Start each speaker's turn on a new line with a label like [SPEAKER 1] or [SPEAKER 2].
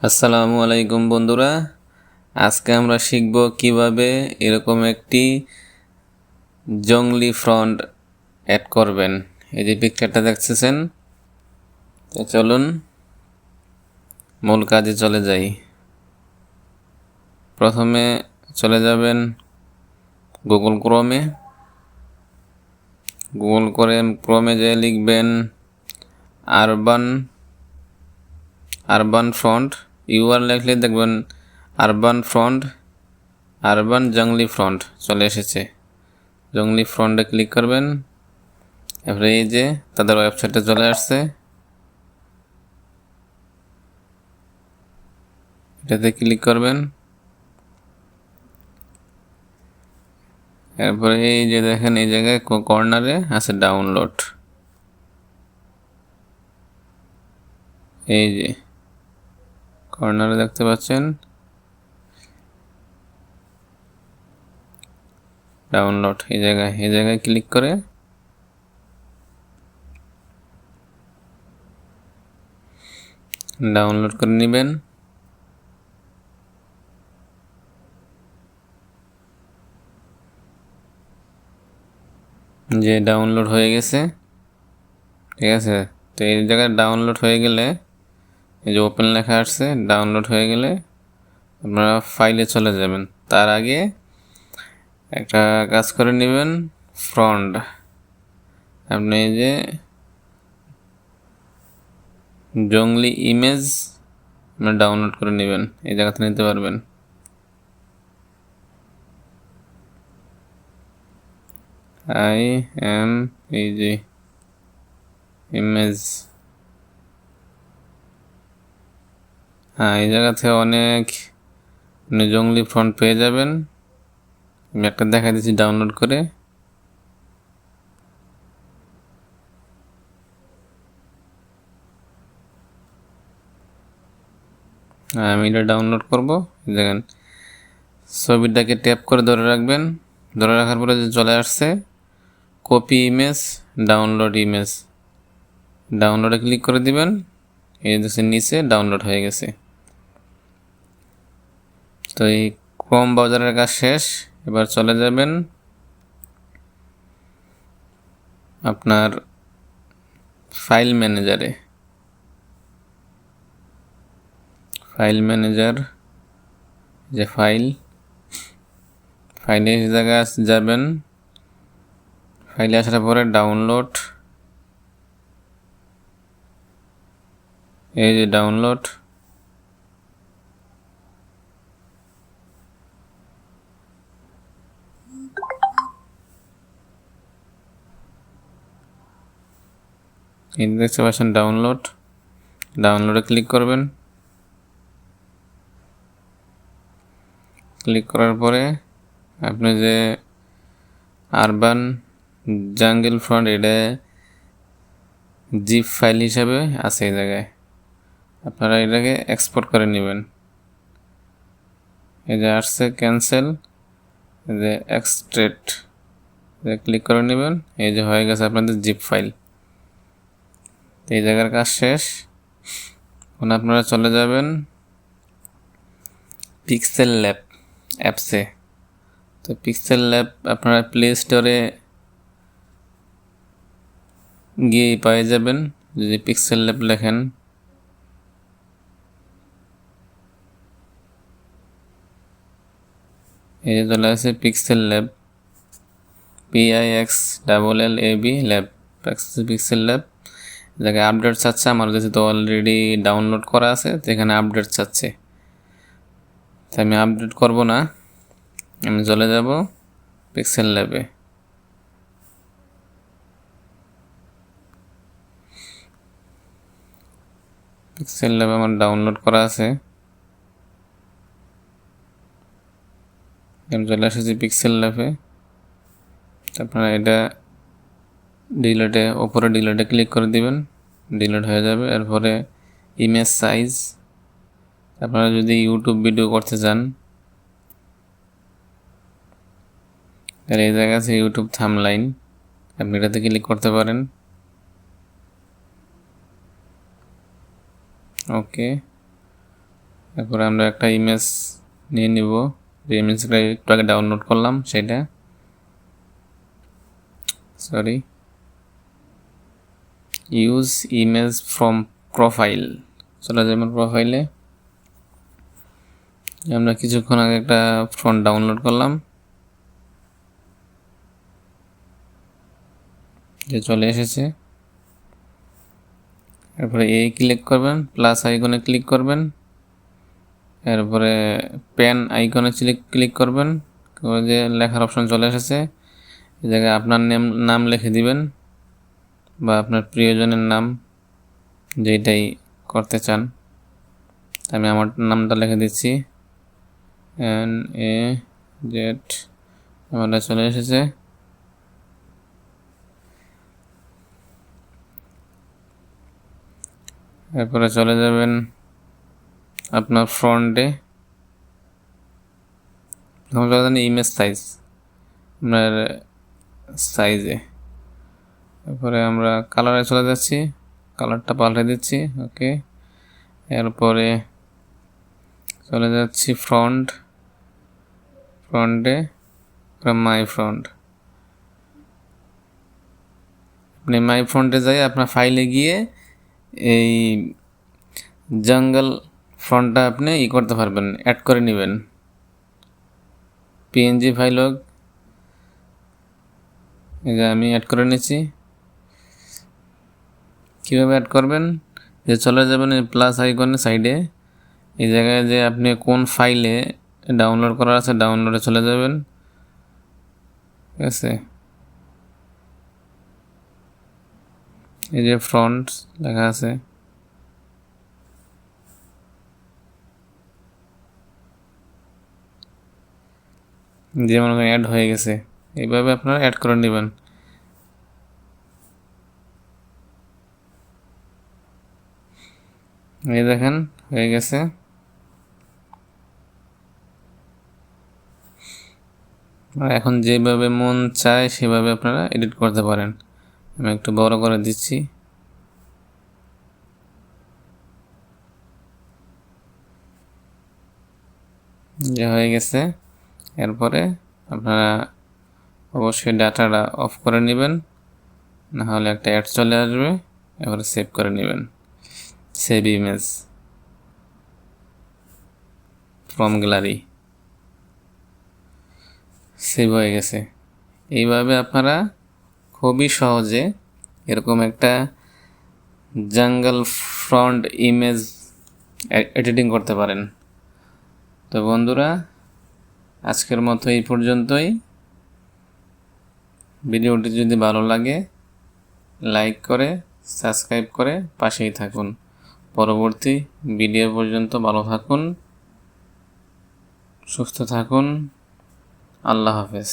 [SPEAKER 1] আসসালামু আলাইকুম বন্ধুরা, আজকে আমরা শিখব কিভাবে এরকম একটি জংলি ফ্রন্ট অ্যাড করবেন। এই যে পিকচারটা দেখতেছেন, তো চলুন মূল কাজে চলে যাই। প্রথমে চলে যাবেন গুগল ক্রোমে যে লিখবেন আরবান ফ্রন্ট। ইউআর লিখলে দেখবেন আরবান জংলি ফ্রন্ট চলে এসেছে। জংলি ফ্রন্টে ক্লিক করবেন, এবারে এই যে তাদের ওয়েবসাইটে চলে আসছে, এটাতে ক্লিক করবেন। এরপরে এই যে দেখেন এই জায়গায় কর্নারে আছে ডাউনলোড, এই যে কর্নারে দেখতে পাচ্ছেন ডাউনলোড। এই জায়গায় ক্লিক করে ডাউনলোড করে নেবেন। যে ডাউনলোড হয়ে গেছে, ঠিক আছে। তো এই জায়গায় ডাউনলোড হয়ে গেলে এই যে ওপেন লেখা আসছে, ডাউনলোড হয়ে গেলে আপনারা ফাইলে চলে যাবেন। তার আগে একটা কাজ করে নেবেন, ফ্রন্ট আপনি এই যে জংলি ইমেজ আপনি ডাউনলোড করে নেবেন, এই জায়গাতে নিতে পারবেন। এই যে ইমেজ, এই জায়গাতে অনেক জংলি ফ্রন্ট পেয়ে যাবেন। আমি একটা দেখা দিচ্ছি ডাউনলোড করে। আমি এটা ডাউনলোড করব। দেখেন ছবিটাকে ট্যাপ করে ধরে রাখবেন, ধরে রাখার পরে যে চলে আসছে কপি ইমেজ, ডাউনলোডে ক্লিক করে দিবেন। এই দেখছেন নিচে ডাউনলোড হয়ে গেছে। তো এই ক্রোম ব্রাউজারের কাজ শেষ। এবার চলে যাবেন আপনার ফাইল ম্যানেজারে। যে ফাইলে জায়গায় যাবেন। ফাইলে আসার পরে ডাউনলোড, এই যে ডাউনলোড, এই দেখতে পাচ্ছেন ডাউনলোডে ক্লিক করবেন। ক্লিক করার পরে আপনি যে আরবান জাঙ্গল ফ্রন্ট, এটা জিপ ফাইল হিসাবে আছে এই জায়গায়, আপনারা এটাকে এক্সপোর্ট করে নেবেন। এই যে আসছে ক্যান্সেল, এই যে এক্সট্রেট, ক্লিক করে নেবেন। এই যে হয়ে গেছে আপনাদের জিপ ফাইল। এই জায়গার কাজ শেষ। এখন আপনারা চলে যাবেন পিক্সেল ল্যাব অ্যাপসে। তো পিক্সেল ল্যাব আপনারা প্লে স্টোরে গিয়ে পেয়ে যাবেন। যদি পিক্সেল ল্যাব লেখেন, এই যে চলে আসে pixel lab, PIXLLAB lab, pixel lab. জায়গায় আপডেট চাচ্ছে, আমার কাছে তো অলরেডি ডাউনলোড করা আছে, তো এখানে আপডেট চাচ্ছে। তাই আমি আপডেট করব না, আমি চলে যাব পিক্সেল ল্যাবে। পিক্সেল ল্যাব আমার ডাউনলোড করা আছে, আমি চলে এসেছি পিক্সেল ল্যাবে। আপনারা এটা ওপরে ডিলেটে ক্লিক করে দিবেন, ডিলেট হয়ে যাবে। এরপরে ইমেজ সাইজ, আপনারা যদি ইউটিউব ভিডিও করতে চান তাহলে এই জায়গা আছে ইউটিউব থাম্বলাইন, আপনি এটাতে ক্লিক করতে পারেন। ওকে, এরপরে আমরা একটা ইমেজ নিয়ে নিব, যে ইমেজটা একটু আগে ডাউনলোড করলাম সেটা, sorry, use image from profile. চলে যাবেন প্রোফাইলে। আমরা কিছুক্ষণ আগে একটা ফন্ট ডাউনলোড করলাম, যে চলে এসেছে। এরপরে এই ক্লিক করবেন, প্লাস আইকনে ক্লিক করবেন, এরপরে পেন আইকনে ক্লিক করবেন, যে লেখার অপশন চলে এসেছে। এই জায়গায় আপনার নাম লিখে দিবেন, বা আপনার প্রিয়জনের নাম যেটাই করতে চান। আমি আমার নামটা লিখে দিচ্ছি, NAZ। আমারটা চলে এসেছে। এরপরে চলে যাবেন আপনার ফ্রন্টে, চলে যাবেন ইমেজ সাইজ, আপনার সাইজে। এরপরে আমরা কালারে চলে যাচ্ছি, কালারটা পাল্টে দিচ্ছি, ওকে। এরপরে চলে যাচ্ছি ফ্রন্টে মাই ফ্রন্ট। আপনি মাই ফ্রন্টে যাই আপনার ফাইলে গিয়ে এই জঙ্গল ফ্রন্টটা আপনি করতে পারবেন, অ্যাড করে নেবেন। পিএনজি ফাইল হোক, এই যে আমি অ্যাড করে নিচ্ছি। কীভাবে অ্যাড করবেন, যে চলে যাবেন এই প্লাস আইকনের সাইডে, এই জায়গায় যে আপনি কোন ফাইলে ডাউনলোড করা আছে ডাউনলোডে চলে যাবেন, ঠিক আছে। এই যে ফ্রন্ট লেখা আছে, যে মনে করেন অ্যাড হয়ে গেছে। এইভাবে আপনারা অ্যাড করে নেবেন। এই দেখেন হয়ে গেছে। এখন যেভাবে মন চায় সেভাবে আপনারা এডিট করতে পারেন। আমি একটু বড় করে দিচ্ছি। যে হয়ে গেছে। এরপরে আপনারা অবশ্যই ডাটাটা অফ করে নেবেন, নাহলে একটা অ্যাড চলে আসবে। এবারে সেভ করে নেবেন, save image from gallery, save হয়ে গেছে। এইভাবে আপনারা খুবই সহজে এরকম একটা জঙ্গল ফ্রন্ট ইমেজ এডিটিং করতে পারেন। তো বন্ধুরা, আজকের মতো এই পর্যন্তই। ভিডিওটি যদি ভালো লাগে লাইক করে সাবস্ক্রাইব করে পাশেই থাকুন। পরবর্তী ভিডিও পর্যন্ত ভালো থাকুন, সুস্থ থাকুন। আল্লাহ হাফেজ।